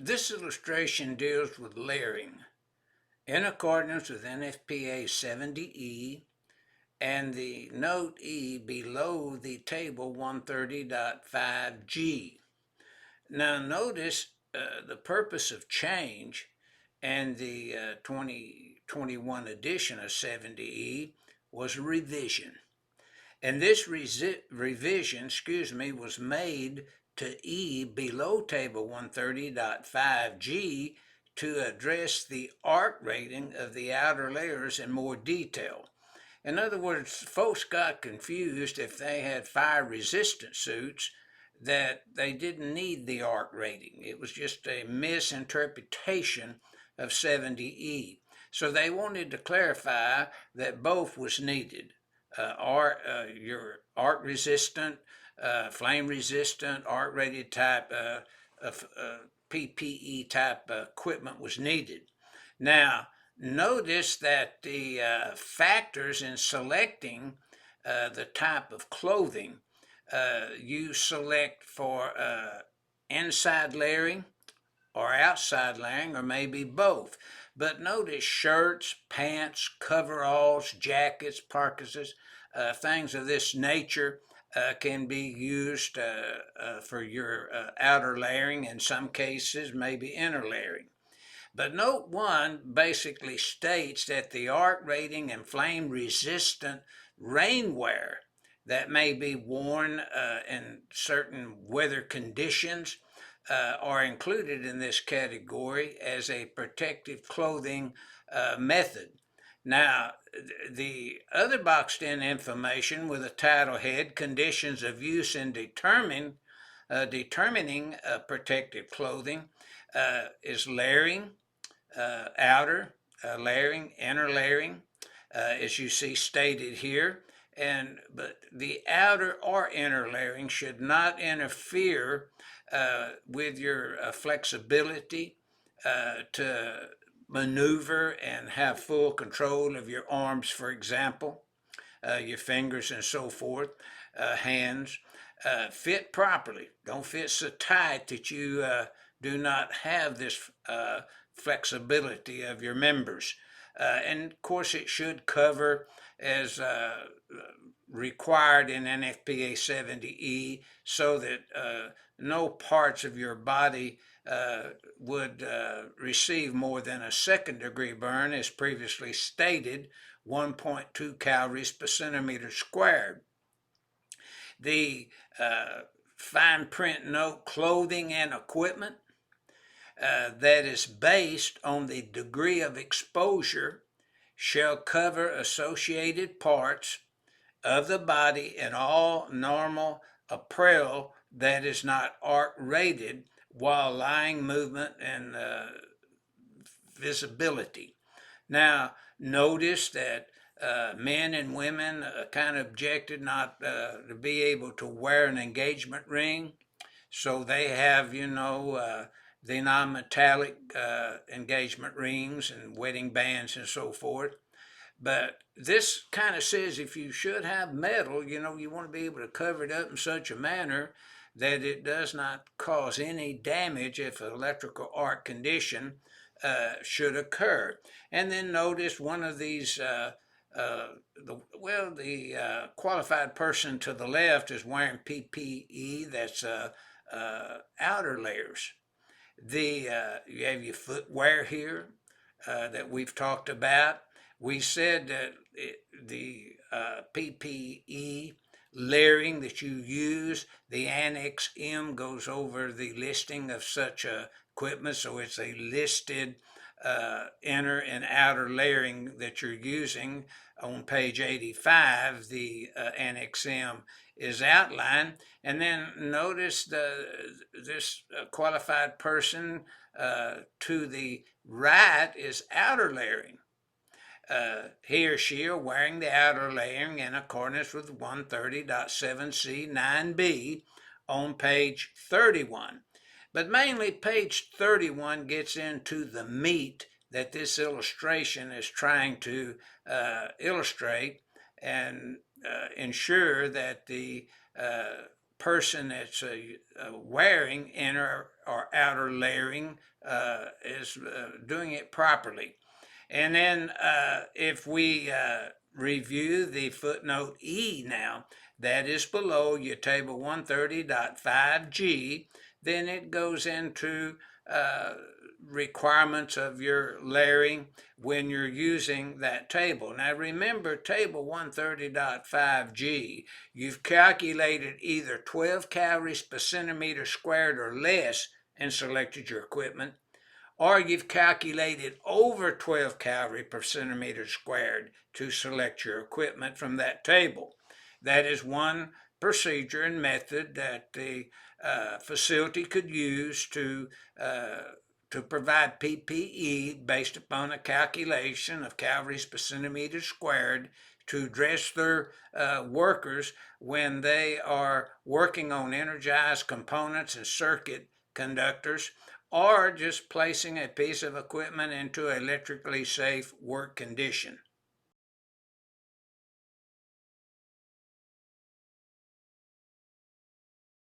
This illustration deals with layering in accordance with NFPA 70E and the note E below the table 130.5G. Now notice the purpose of change and the 2021 edition of 70E was revision. And this revision, was made to E below table 130.5G to address the arc rating of the outer layers in more detail. In other words, folks got confused if they had fire resistant suits that they didn't need the arc rating. It was just a misinterpretation of 70E. So they wanted to clarify that both was needed. Your arc resistant, flame resistant, arc rated type PPE type equipment was needed. Now, notice that the factors in selecting the type of clothing, you select for inside layering or outside layering, or maybe both. But notice shirts, pants, coveralls, jackets, parkas, things of this nature can be used for your outer layering, in some cases maybe inner layering. But note 1 basically states that the arc rating and flame resistant rainwear that may be worn in certain weather conditions are included in this category as a protective clothing method. Now, the other boxed in information with a title head, Conditions of Use in Determining Protective Clothing, is layering, outer layering, inner layering, as you see stated here. But the outer or inner layering should not interfere with your flexibility to maneuver and have full control of your arms, for example, your fingers and so forth, hands. Fit properly. Don't fit so tight that you do not have this flexibility of your members. And of course, it should cover as required in NFPA 70E so that no parts of your body would receive more than a second degree burn, as previously stated, 1.2 calories per centimeter squared. The fine print note, clothing and equipment, that is based on the degree of exposure shall cover associated parts of the body and all normal apparel that is not arc rated while lying movement and visibility. Now, notice that men and women kind of objected not to be able to wear an engagement ring. So they have, the non-metallic engagement rings and wedding bands and so forth. But this kind of says if you should have metal, you want to be able to cover it up in such a manner that it does not cause any damage if an electrical arc condition should occur. And then notice one of these, the qualified person to the left is wearing PPE, that's outer layers. You have your footwear here that we've talked about. We said that the PPE layering that you use, the Annex M goes over the listing of such equipment, so it's a listed inner and outer layering that you're using. On page 85, the Annex M is outlined. And then notice this qualified person to the right is outer layering. He or she are wearing the outer layering in accordance with 130.7C9B on page 31. But mainly page 31 gets into the meat that this illustration is trying to illustrate and ensure that the person that's wearing inner or outer layering is doing it properly. And then if we review the footnote E now, that is below your table 130.5G, then it goes into requirements of your layering when you're using that table. Now remember, table 130.5G, you've calculated either 12 calories per centimeter squared or less and selected your equipment, or you've calculated over 12 calories per centimeter squared to select your equipment from that table. That is one procedure and method that the facility could use to provide PPE based upon a calculation of calories per centimeter squared to dress their workers when they are working on energized components and circuit conductors, or just placing a piece of equipment into electrically safe work condition.